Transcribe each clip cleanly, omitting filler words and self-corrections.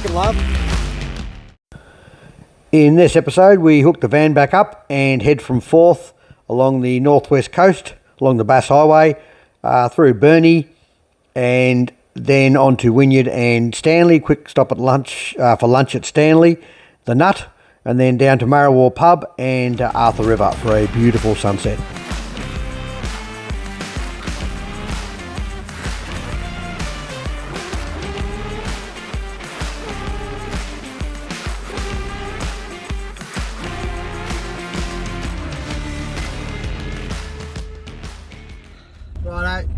looking, love? In this episode, we hook the van back up and head from Forth along the northwest coast, along the Bass Highway, through Burnie, and then on to Wynyard and Stanley. Quick stop at lunch for lunch at Stanley, the Nut, and then down to Marrawar Pub and Arthur River for a beautiful sunset. Righto,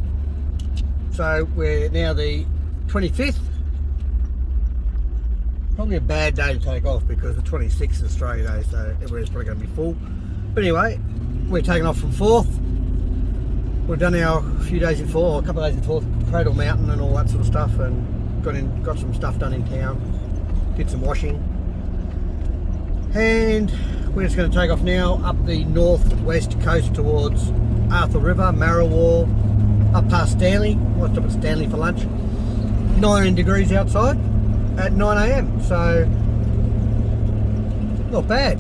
so we're now the 25th. Probably a bad day to take off because the 26th is Australia Day, so everywhere's probably going to be full. But anyway, we're taking off from Forth. We've done our few days in Forth, a couple of days in Forth, Cradle Mountain and all that sort of stuff, and got some stuff done in town, did some washing. And we're just going to take off now up the northwest coast towards Arthur River, Marrawar, up past Stanley. We'll stop at Stanley for lunch. 19 degrees outside at 9 AM, so not bad.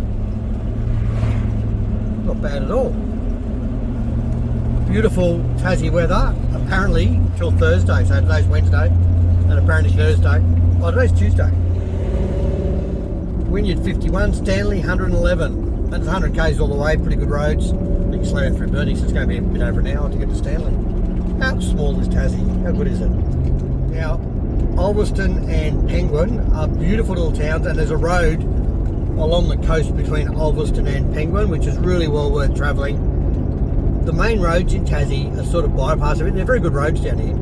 Not bad at all. Beautiful Tassie weather, apparently till Thursday. So today's Wednesday, and apparently Thursday. Oh, today's Tuesday. Wynyard 51, Stanley 111. That's 100 k's all the way, pretty good roads. You can slow down through Burnie, so it's going to be a bit over an hour to get to Stanley. How small is Tassie? How good is it? Now, Ulverston and Penguin are beautiful little towns, and there's a road along the coast between Ulverston and Penguin, which is really well worth travelling. The main roads in Tassie are sort of bypass of it. They're very good roads down here,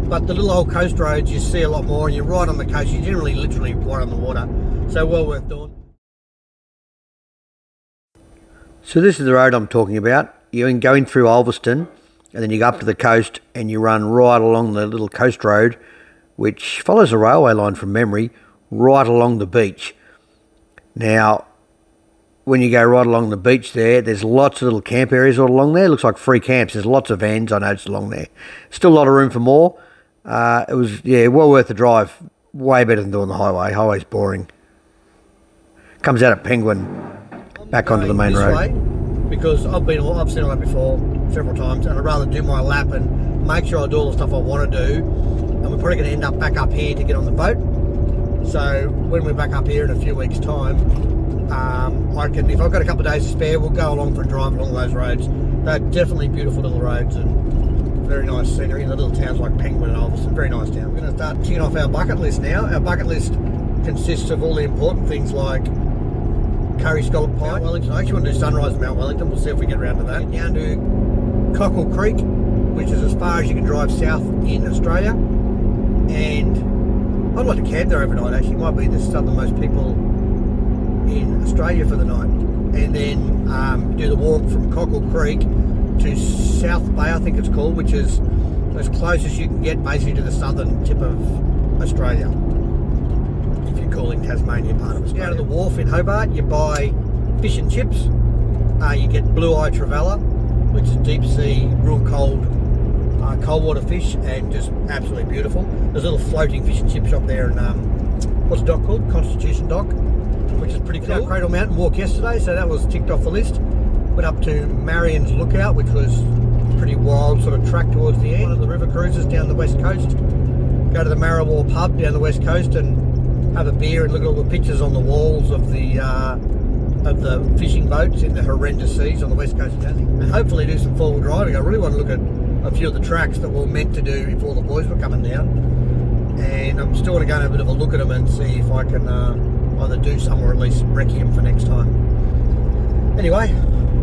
but the little old coast roads you see a lot more, and you're right on the coast. You're generally literally right on the water, so well worth doing. So this is the road I'm talking about. You can go in through Ulverston, and then you go up to the coast and you run right along the little coast road, which follows a railway line from memory, right along the beach. Now, when you go right along the beach there's lots of little camp areas all along there. It looks like free camps. There's lots of vans I noticed along there. Still a lot of room for more. It was, well worth the drive. Way better than doing the highway. Highway's boring. Comes out at Penguin, back onto the main road. Because I've seen all that before several times, and I'd rather do my lap and make sure I do all the stuff I want to do. And we're probably going to end up back up here to get on the boat. So when we're back up here in a few weeks' time, I reckon if I've got a couple of days to spare, we'll go along for a drive along those roads. They're definitely beautiful little roads and very nice scenery in the little towns like Penguin and Ulverston. Very nice town. We're going to start ticking off our bucket list now. Our bucket list consists of all the important things like curry scallop pie, Mount Wellington. I actually want to do sunrise at Mount Wellington. We'll see if we get around to that. Down to Cockle Creek, which is as far as you can drive south in Australia. And I'd like to camp there overnight actually. Might be the southernmost people in Australia for the night. And then do the walk from Cockle Creek to South Bay, I think it's called, which is as close as you can get basically to the southern tip of Australia, if you're calling Tasmania part of Australia. Down to the wharf in Hobart, you buy fish and chips. You get blue eye trevally, which is deep sea, real cold water fish, and just absolutely beautiful. There's a little floating fish and chip shop there, and what's the dock called? Constitution Dock, which is pretty cool. Cradle Mountain walk yesterday, so that was ticked off the list. Went up to Marion's Lookout, which was a pretty wild sort of track towards the end. One of the river cruises down the west coast. Go to the Marrawar pub down the west coast and have a beer and look at all the pictures on the walls of the fishing boats in the horrendous seas on the west coast of Tassie, and hopefully do some four-wheel driving. I really want to look at a few of the tracks that we were meant to do if all the boys were coming down, and I'm still going to go and have a bit of a look at them and see if I can either do some or at least recce them for next time. Anyway,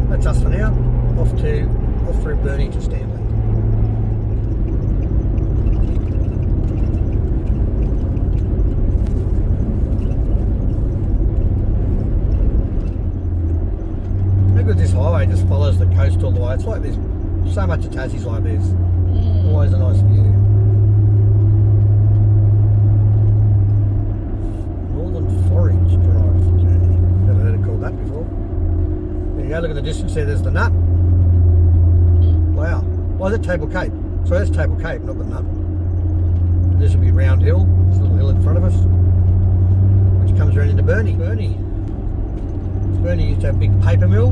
that's us for now. Off through Burnie to Stanley. This highway just follows the coast all the way. It's like there's so much of Tassie's like this. Always a nice view. Northern Forage Drive journey. Never heard it called that before. There you go, look at the distance there, there's the Nut. Wow. Why is it Table Cape? So that's Table Cape, not the Nut. This will be Round Hill. There's a little hill in front of us. which comes around into Burnie. Burnie used to have a big paper mill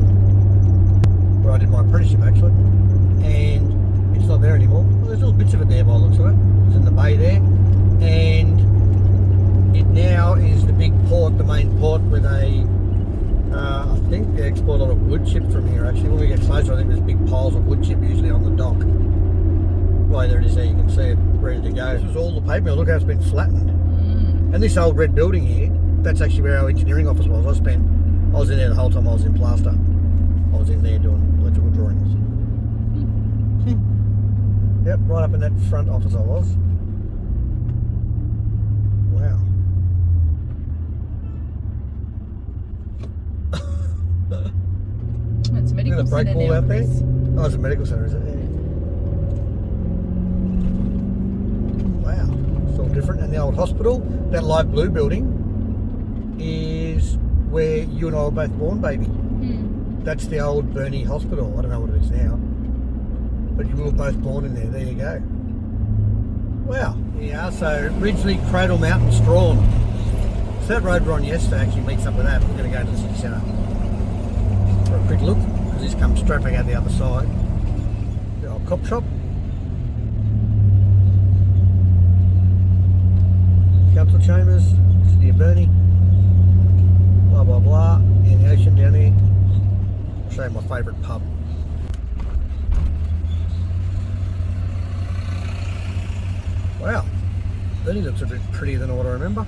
where I did my apprenticeship actually, and it's not there anymore. Well, there's little bits of it there by the looks of it. It's in the bay there, and it now is the big port, the main port, with a I think they export a lot of wood chip from here actually. When we get closer, I think there's big piles of wood chip usually on the dock. Right there it is there, you can see it ready to go. This was all the paper mill. Look how it's been flattened. And this old red building here, that's actually where our engineering office was. I was in there the whole time I was in plaster. I was in there doing electrical drawings. Yep, right up in that front office I was. Wow. It's a medical the brake centre wall now, out there? Chris. Oh, it's a medical centre, is it? Yeah. Wow, it's all different. And the old hospital, that light blue building, is where you and I were both born, baby. That's the old Burnie Hospital. I don't know what it is now, but you were both born in there. There you go. Wow. Yeah. So Ridgely, Cradle Mountain, Strawn. So that road we're on yesterday actually meets up with that. We're going to go to the city centre for a quick look, because this comes straight back out the other side. The old cop shop. Council chambers, City of Burnie. Blah blah blah. And the ocean down there. I'll show you my favourite pub. Wow, Burnie looks a bit prettier than what I remember.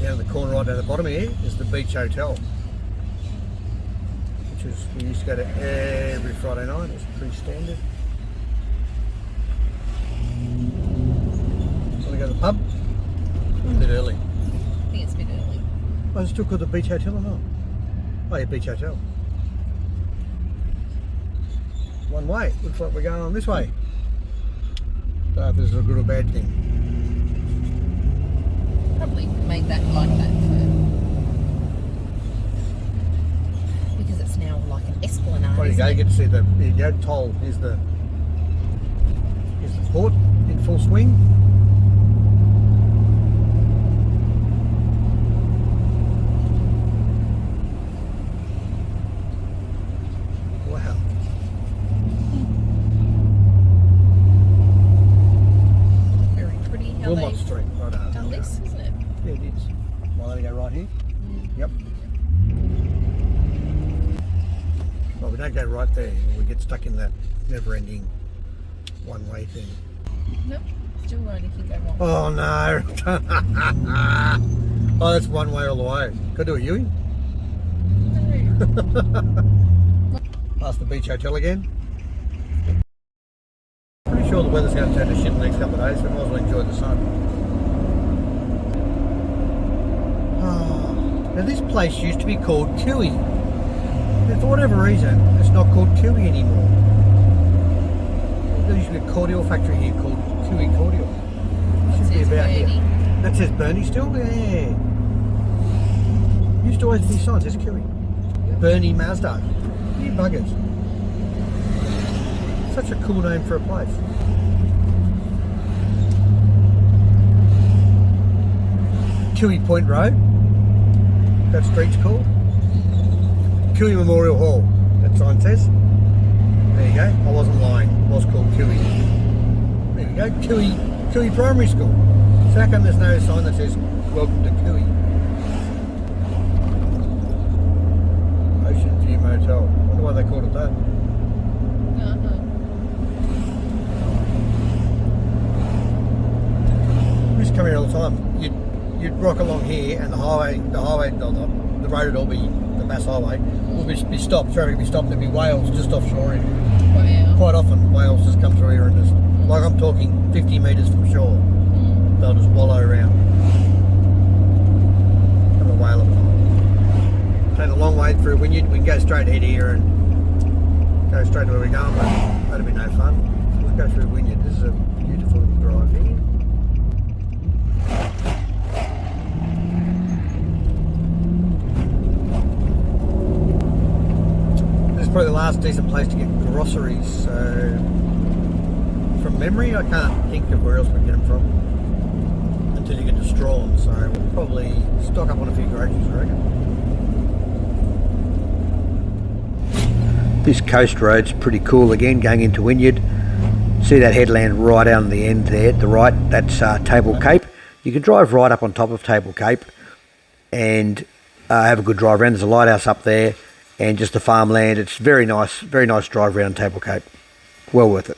Down in the corner right down the bottom here is the Beach Hotel, which is, we used to go to every Friday night. It's pretty standard. Want to go to the pub? A bit early. I think it's a bit early. Oh, is it still called the Beach Hotel or not? Oh yeah, Beach Hotel. One way. Looks like we're going on this way. Don't know if this is a good or bad thing. Probably made that like that because it's now like an esplanade. There you go, you get to see the toll. Here's the port in full swing. Wow. Very pretty. How Wilmot they Street. Right done this, isn't it? Yeah, it is. Well, let me go right here. Yep. Well, we don't go right there. We get stuck in that never-ending one-way thing. Nope. Still right if you go wrong. Oh no! Oh, that's one way all the way. Got to do a Yui. Past the Beach Hotel again. Pretty sure the weather's going to turn to shit the next couple of days, so we might as well enjoy the sun. Now this place used to be called Tui. And for whatever reason, it's not called Tui anymore. There used to be a cordial factory here called Tui Cordial. Should be about here. That says Burnie still? Yeah. Used to always be signs, there's Tui. Burnie Mazda. You buggers. Such a cool name for a place. Tui Point Road. That street's called. Tui Memorial Hall, that sign says. There you go. I wasn't lying. It was called Tui. There you go. Tui Primary School. So how come there's no sign that says welcome to Tui? Ocean View Motel. I wonder why they called it that. We used to come here all the time. You'd rock along here, and the road would all be the Bass Highway. Would be stopped. Traffic would be stopped. There'd be whales just offshore here. Wow. Quite often, whales just come through here and just, like I'm talking 50 metres from shore. They'll just wallow around. Have a whale of a time. Take a long way through Wynyard. We can go straight ahead here and go straight to where we're going, but that'd be no fun. So we'll go through Wynyard. This is a beautiful little drive here. Probably the last decent place to get groceries, so from memory I can't think of where else we get them from. until you get to Strawn. So we'll probably stock up on a few groceries, I reckon. This coast road's pretty cool again, going into Wynyard. See that headland right out on the end there, at the right, that's Table Cape. You can drive right up on top of Table Cape and have a good drive around. There's a lighthouse up there and just the farmland. It's very nice drive around Table Cape. Well worth it.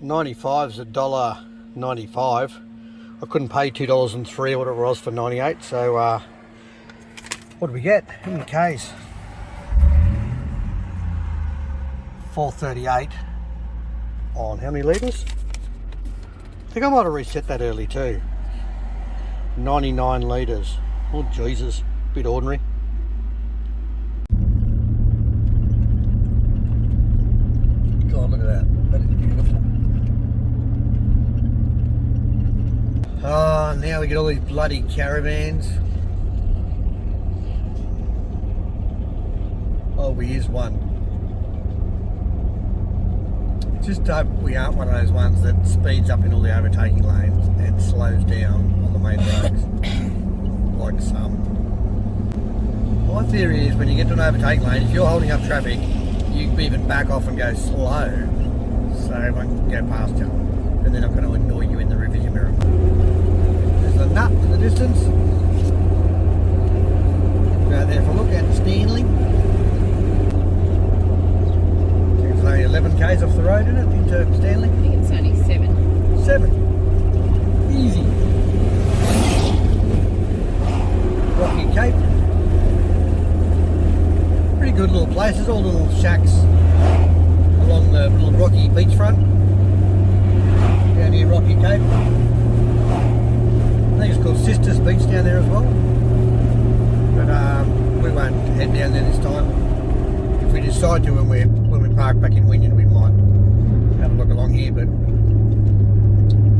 $95's $1.95. I couldn't pay $2.03 or whatever it was for 98. So what do we get? How many Ks? 438 on how many litres? I think I might have reset that early too. 99 litres. Oh Jesus, bit ordinary. God, look at that. That is beautiful. Oh, now we get all these bloody caravans. Oh, we is one. Just hope we aren't one of those ones that speeds up in all the overtaking lanes and slows down on the main roads, like some. My theory is when you get to an overtaking lane, if you're holding up traffic, you can even back off and go slow, so everyone can go past you, and they're not going to annoy you in the rearview mirror. There's a nut in the distance. Go out there for a look at Stanley. It's only 11 k's off the road, isn't it, into Stanley? I think it's only 7. 7. Easy. Rocky Cape. Pretty good little places, all little shacks along the little rocky beachfront down here, Rocky Cape. I think it's called Sisters Beach down there as well, but we won't head down there this time. If we decide to when we park back in Wynyard, we might have a look along here, but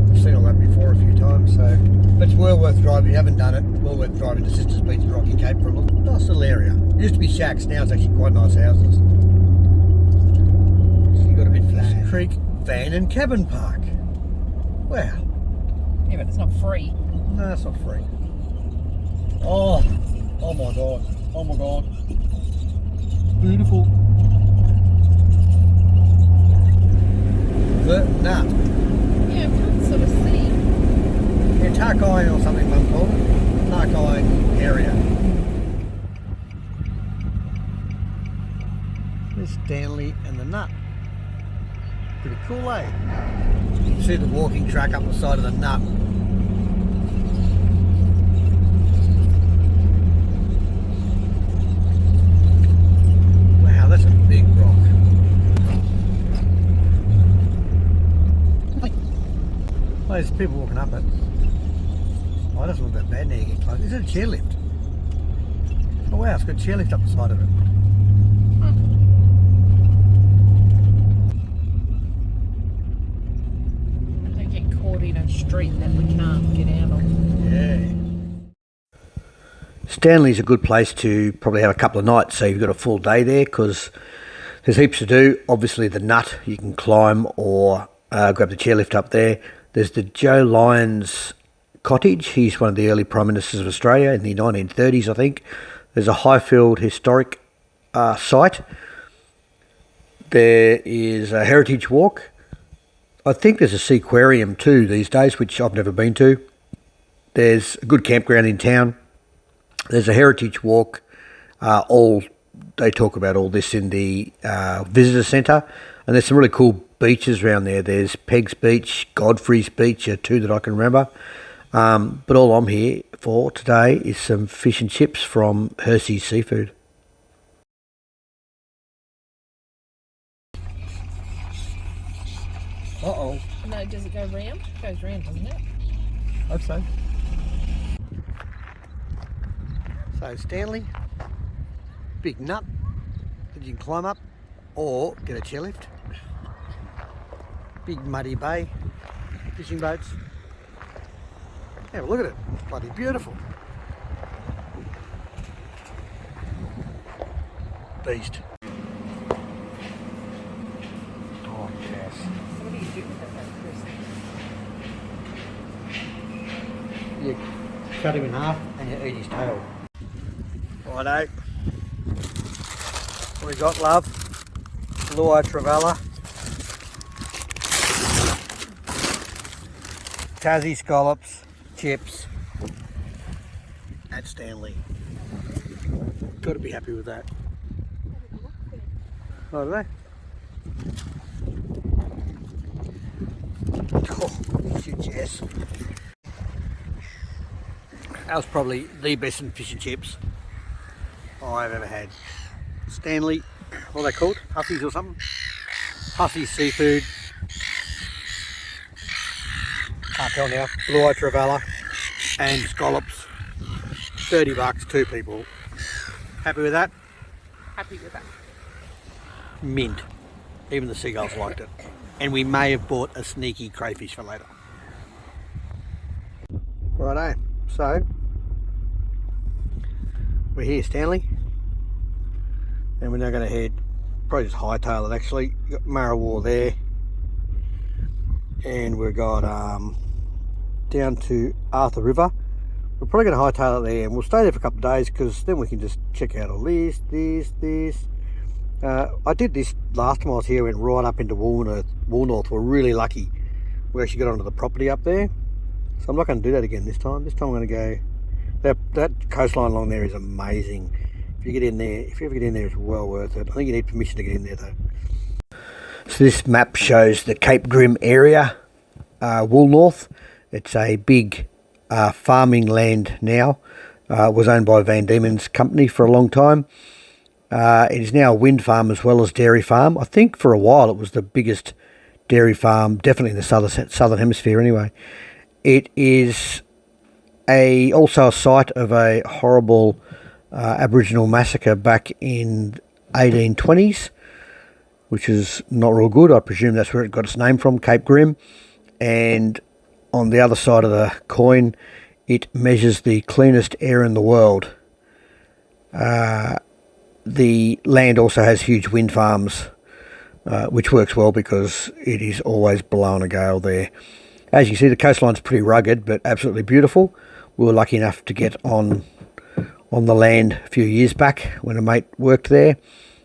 I've seen all that before a few times, so but it's well worth driving. If you haven't done it, well worth driving to Sisters Beach and Rocky Cape for a look. Nice little area. It used to be shacks, now it's actually quite nice houses. You got a bit Fish Creek Van and Cabin Park. Wow. Yeah, but it's not free. No, it's not free. Oh my god. Oh my god. Beautiful. The nut. Yeah, I can't sort of see. Yeah, Tarkine or something, Mum called it. Tarkine area. There's Stanley and the nut. Pretty cool, eh? You can see the walking track up the side of the nut. Wow, that's a big rock. Oh, there's people walking up it. Oh, it doesn't look that bad now you get close. Is it a chairlift? Oh wow, it's got a chairlift up the side of it. Don't get caught in a street that we can't get out of. Yeah. Stanley's a good place to probably have a couple of nights, so you've got a full day there because there's heaps to do. Obviously the nut, you can climb or grab the chairlift up there. There's the Joe Lyons cottage. He's one of the early Prime Ministers of Australia in the 1930s, I think. There's a Highfield historic site. There is a heritage walk. I think there's a seaquarium too these days, which I've never been to. There's a good campground in town. There's a heritage walk. They talk about all this in the visitor centre. And there's some really cool beaches around there. There's Peg's Beach, Godfrey's Beach are two that I can remember. But all I'm here for today is some fish and chips from Hershey's Seafood. Uh-oh. No, does it go round? It goes round, doesn't it? Hope so. So Stanley, big nut that you can climb up. or get a chairlift. Big muddy bay, fishing boats. Have a look at it, it's bloody beautiful. Beast. Oh yes. What do you do with that, Chris? You cut him in half and you eat his tail. Righto. What we got, love? Trevella. Tassy scallops, chips, at Stanley. Got to be happy with that. Oh, do they? Oh, shit, yes. That was probably the best fish and chips I've ever had. Stanley, what are they called? Hussies or something? Hussies seafood. Can't tell now. Blue-eye trevella and scallops. $30, 2 people. Happy with that? Happy with that. Mint. Even the seagulls liked it. And we may have bought a sneaky crayfish for later. Righto. So, we're here, Stanley. And we're now going to head, probably just hightail it actually. We've got Marrawar there. And we've got down to Arthur River. We're probably going to hightail it there, and we'll stay there for a couple of days because then we can just check out all this. I did this last time I was here, went right up into Woolnorth. We're really lucky. We actually got onto the property up there. So I'm not going to do that again this time. This time I'm going to go, that coastline along there is amazing. If you ever get in there, it's well worth it. I think you need permission to get in there though. So this map shows the Cape Grim area, Woolnorth. It's a big farming land now. It was owned by Van Diemen's company for a long time. It is now a wind farm as well as dairy farm. I think for a while it was the biggest dairy farm, definitely in the southern hemisphere anyway. It is also a site of a horrible Aboriginal massacre back in 1820s, which is not real good. I presume that's where it got its name from, Cape Grim. And on the other side of the coin, it measures the cleanest air in the world. The land also has huge wind farms, which works well because it is always blowing a gale there. As you can see, the coastline's pretty rugged, but absolutely beautiful. We were lucky enough to get on the land a few years back when a mate worked there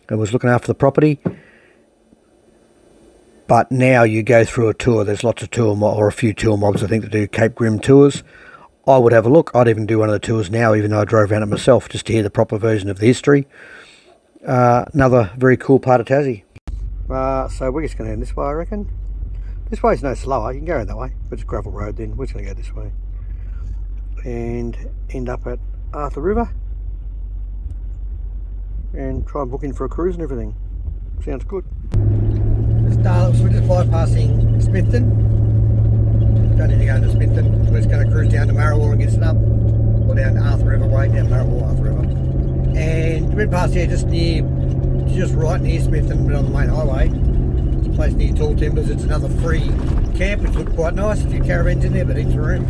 and was looking after the property. But now you go through a tour. There's lots of a few tour mobs, I think, that do Cape Grim tours. I would have a look. I'd even do one of the tours now, even though I drove around it myself, just to hear the proper version of the history. Another very cool part of Tassie. So we're just going to head this way, I reckon. This way's no slower. You can go that way, but it's a gravel road then. We're just going to go this way. And end up at Arthur River. And try and book in for a cruise and everything. Sounds good. So we're just bypassing Smithton. Don't need to go into Smithton. We're just going to cruise down to Marrawar and get set up. Or down to Arthur River way, down Marrawar, Arthur River. And we're past here just right near Smithton, but on the main highway. It's a place near Tall Timbers. It's another free camp, which looks quite nice. A few caravans in there, but heaps of room.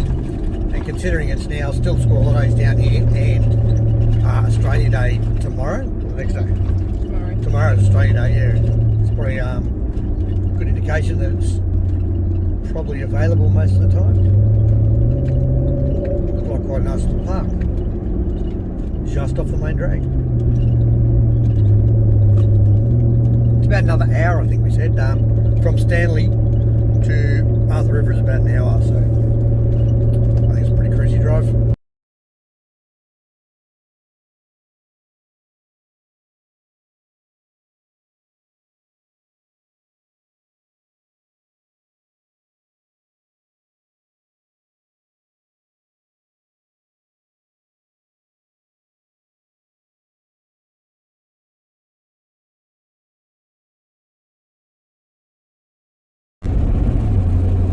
And considering it's now still school holidays down here and Australia Day tomorrow, or the next day? Tomorrow's Australia Day, yeah. It's probably a good indication that it's probably available most of the time. Looks like quite a nice little park. Just off the main drag. It's about another hour, I think we said. From Stanley to Arthur River is about an hour, so I think it's a pretty cruisy drive.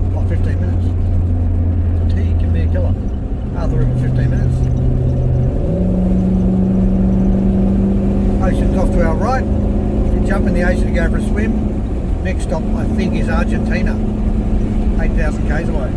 About 15 minutes. go for a swim. Next stop, I think, is Argentina. 8,000 k's away.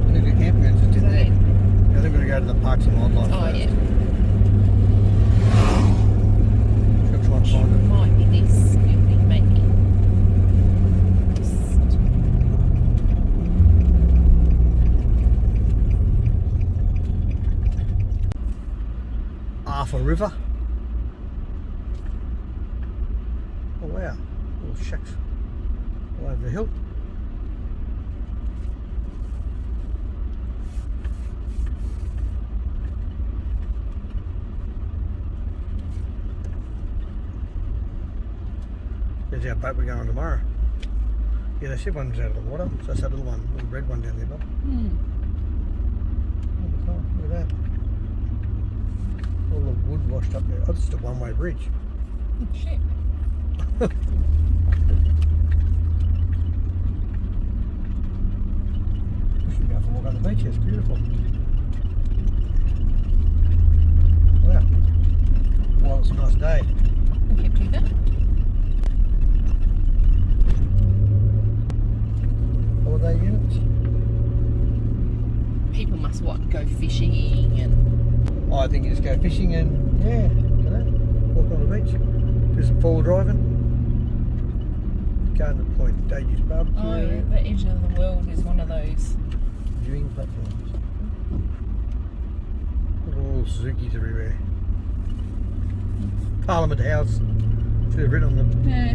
I think the campground's just in there. I think we're going to go to the parks and wildlife. Oh, first. yeah. Just gotta try and find it. Might be this building, maybe. Arthur River. Oh wow, little shacks all over the hill. There's our boat we're going on tomorrow. Yeah, they said one's out of the water, so that's that little one, little red one down there, Bob. Oh, look at that. All the wood washed up there. Oh, this is a one-way bridge. Shit. We should go for a walk on the beach. It's beautiful. Wow. Well, it's a nice day. We can do that. Holiday units. People must go fishing and Oh, I think you just go fishing and yeah, you know, walk on the beach, do some four driving. Garden Point Davies barbecue. oh yeah, the edge of the world is one of those. Viewing platforms. Little Suzuki's everywhere. Parliament House. Should have written on them. Yeah.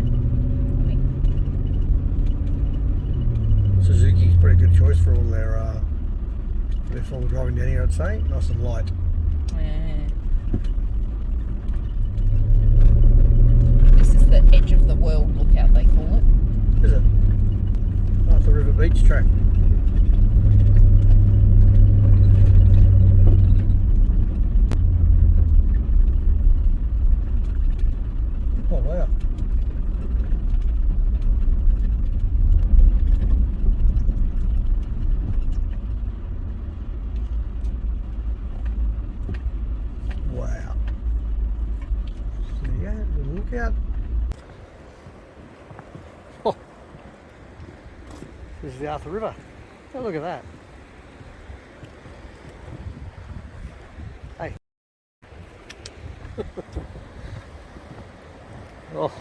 Suzuki's pretty good choice for all their four driving down here, I'd say. Nice and light. Yeah. This is the edge of the world lookout, they call it. Is it? Arthur River Beach track. Oh wow. Wow. Yeah, look out. Oh. This is the Arthur River. Oh, look at that. Hey. Oh.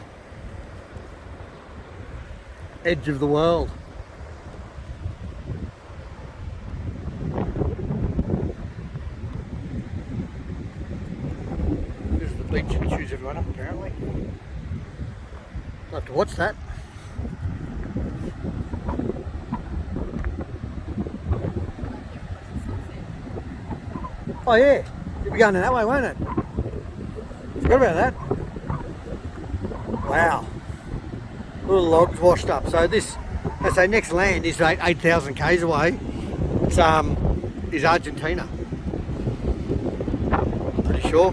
Edge of the world. This is the beach that chews everyone up, apparently. I'll have to watch that. Oh yeah, you'll be going that way, won't it? Forgot about that. Wow. Little logs washed up. So this, let's say next land is like 8,000 k's away. It's is Argentina. Pretty sure.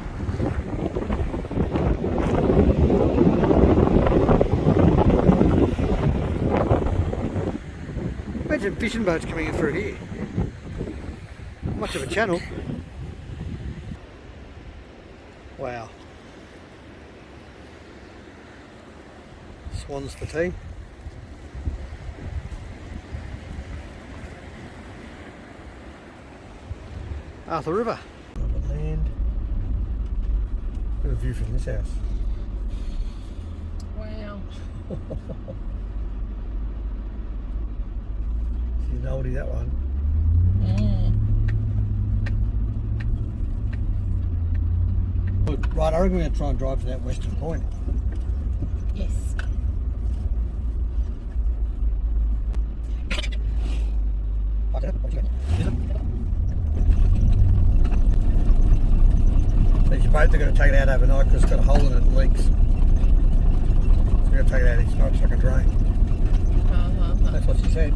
Imagine fishing boats coming in through here. Much of a channel. Wow. Swans for tea. Arthur River. Land. Got a view from this house. Wow. She's an oldie, that one. Right, I reckon we're going to try and drive to that western point. Yes. There's your boat, they're going to take it out overnight because it's got a hole in it that leaks. So we're going to take it out each night so it can drain. That's what she said.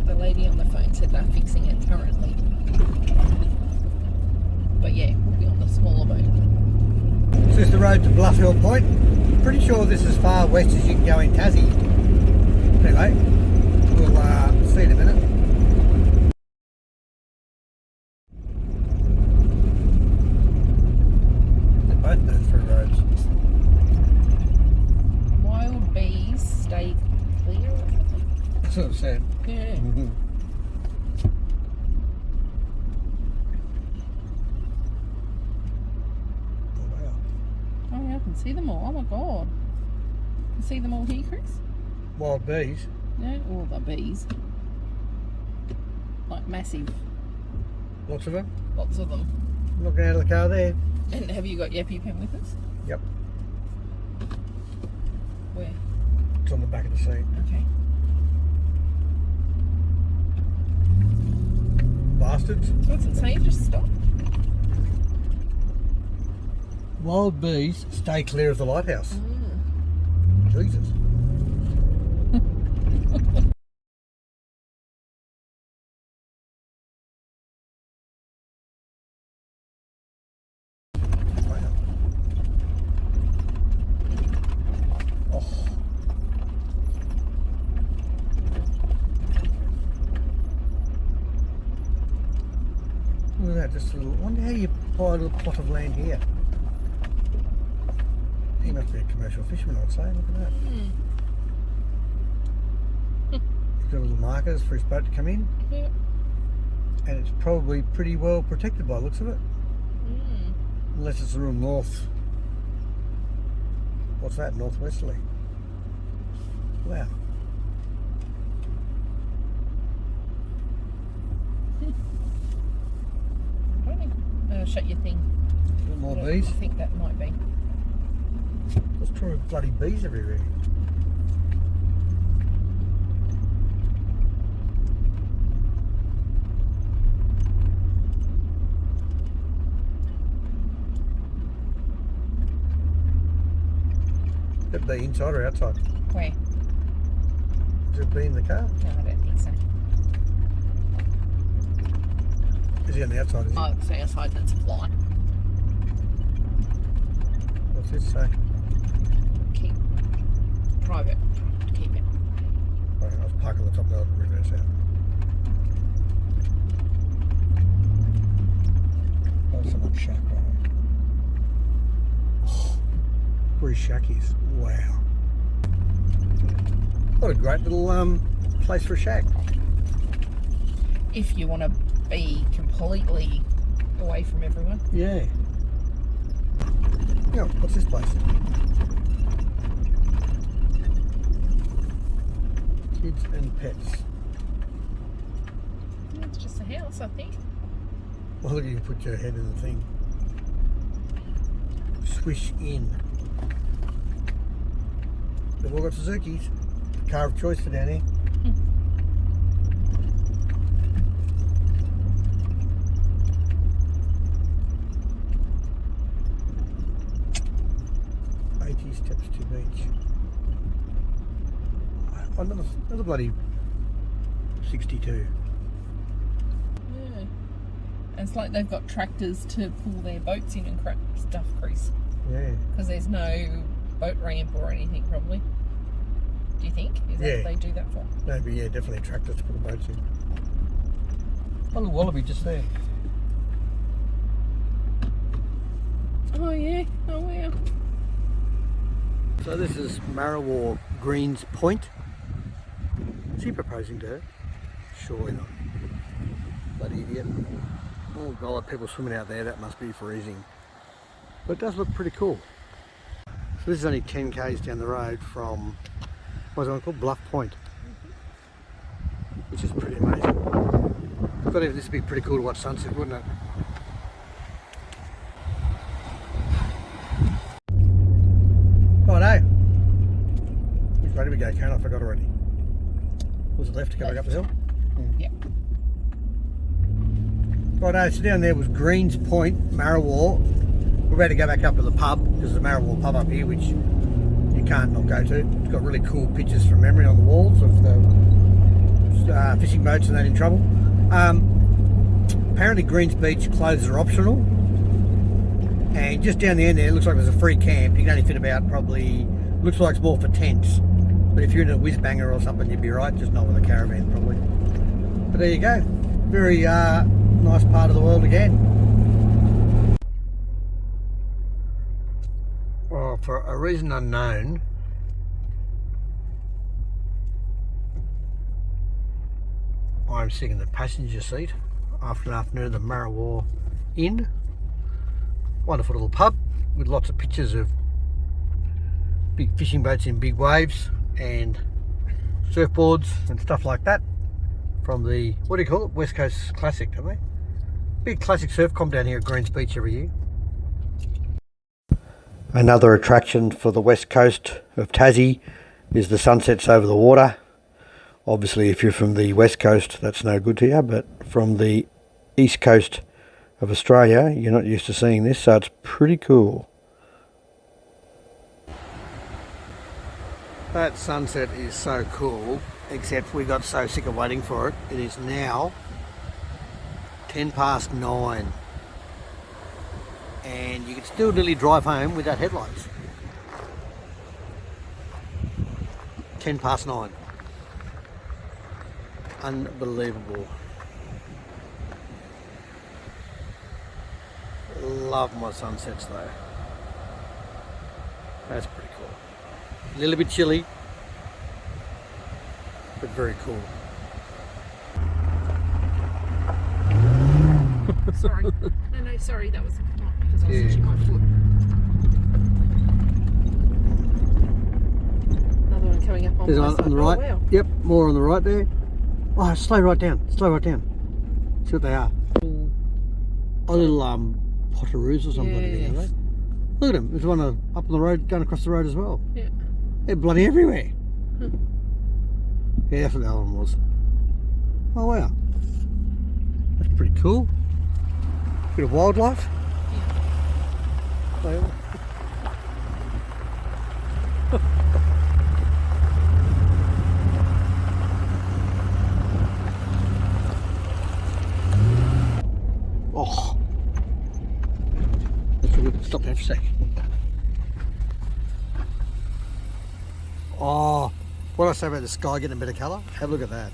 The lady on the phone said they're fixing it currently. But yeah, we'll be on the smaller boat. road to Bluff Hill Point. Pretty sure this is as far west as you can go in Tassy. Anyway, we'll see in a minute. They're both moved through roads. Wild bees stay clear or something? That's what it said. Yeah. Oh, yeah, I can see them all. Oh my god. You can see them all here, Chris? Wild bees. Yeah, all the bees. Like massive. Lots of them. Lots of them. I'm not getting out of the car there. And have you got your EpiPen with us? Yep. Where? It's on the back of the seat. Okay. Bastards. So what's it say? Just stop. Wild bees stay clear of the lighthouse. Jesus. Look at that, just a little. I wonder how you buy a little plot of land here. He must be a commercial fisherman, I'd say. Look at that. He's got little markers for his boat to come in. Yep. And it's probably pretty well protected by the looks of it. Unless it's a real north. What's that? Northwesterly. Wow. Shut your thing. A bit more bees. I think that might be. Let's try bloody bees everywhere. Could be inside or outside. Where? Is it bee in the car? No, I don't think so. Is he on the outside? Is he? Oh, it's outside and it's a fly. What's this say? Keep private. Keep it. Right, I was parking on the top of the reverse out. Oh, someone's shack right. Oh, where his shack is. Wow. What a great little place for a shack. If you want to be completely away from everyone. Yeah. Yeah, what's this place? Kids and pets. Yeah, it's just a house, I think. Well, look, you can put your head in the thing. Swish in. They've all got Suzuki's. Car of choice for down here. 80 steps to beach. Another bloody 62. Yeah. And it's like they've got tractors to pull their boats in and crap stuff, Chris. Yeah. Because there's no boat ramp or anything, probably. Do you think? Is that what they do that for? Maybe, yeah, definitely tractors to put the boats in. Oh, little wallaby just there. Oh, yeah. Oh, wow. So this is Marrawar Greens Point. Is he proposing to her? Surely not. Bloody idiot. Oh god, people swimming out there, that must be freezing. But it does look pretty cool. So this is only 10 k's down the road from, what's it called? Bluff Point. Which is pretty amazing. I thought this would be pretty cool to watch sunset, wouldn't it? Righto. Which way did we go, Karen? I forgot already. Was it left to go back up the hill? Yeah. Righto, so down there was Greens Point, Marrawar. We're about to go back up to the pub, because there's a Marrawar pub up here, which you can't not go to. It's got really cool pictures from memory on the walls of the fishing boats and that in trouble. Apparently Greens Beach clothes are optional. And just down the end there, it looks like there's a free camp. You can only fit about probably, looks like it's more for tents. But if you're in a whiz banger or something, you'd be right, just not with a caravan probably. But there you go. Very nice part of the world again. Well, for a reason unknown, I'm sitting in the passenger seat after an afternoon at the Marrawar Inn. Wonderful little pub with lots of pictures of big fishing boats in big waves and surfboards and stuff like that from the, what do you call it, West Coast Classic, don't they? Big classic surf comp down here at Greens Beach every year. Another attraction for the west coast of Tassie is the sunsets over the water. Obviously if you're from the west coast that's no good to you, but from the east coast of Australia you're not used to seeing this, so it's pretty cool. That sunset is so cool, except we got so sick of waiting for it. It is now 9:10 and you can still nearly drive home without headlights. 9:10. Unbelievable. Love my sunsets though. That's pretty cool. A little bit chilly, but very cool. Sorry. No, sorry, that was not because I was itching my foot. Another one coming up on There's my one side. on the right. Oh, wow. Yep, more on the right there. Oh, slow right down. Slow right down. See what they are. A little potoroos or something. Yeah. Like that. Look at them. There's one up on the road, going across the road as well. Yeah. They're bloody everywhere. Yeah, that's what the other one was. Oh wow. That's pretty cool. Bit of wildlife. Yeah. Oh. Let's stop there for a sec. Oh, what did I say about the sky getting a better colour? Have a look at that.